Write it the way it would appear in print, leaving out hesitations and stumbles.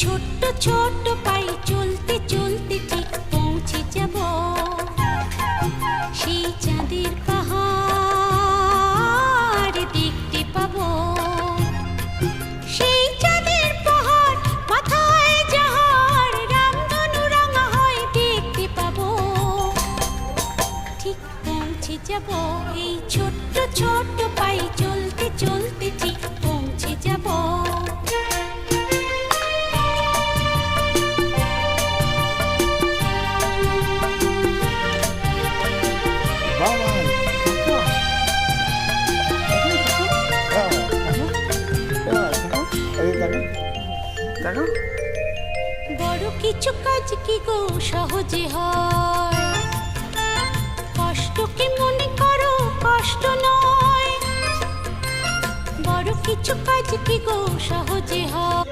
ছোট্ট ছোট্ট পায়ে চলতে চলতে ঠিক পৌঁছে যাব সেই চাঁদের পাহাড় দেখতে পাবো। সেই চাঁদের পাহাড় মাথায় যাহার রামধনু রাঙা হয় দেখতে পাবো। ঠিক পৌঁছে যাব এই ছোট্ট ছোট্ট পায়ে চলতে চলতে ঠিক পৌঁছে যাব। বড় কিছু কাজ কি গো সহজে হয়, কষ্টকে মনে করো কষ্ট নয়। বড় কিছু কাজ কি গো সহজে হয়,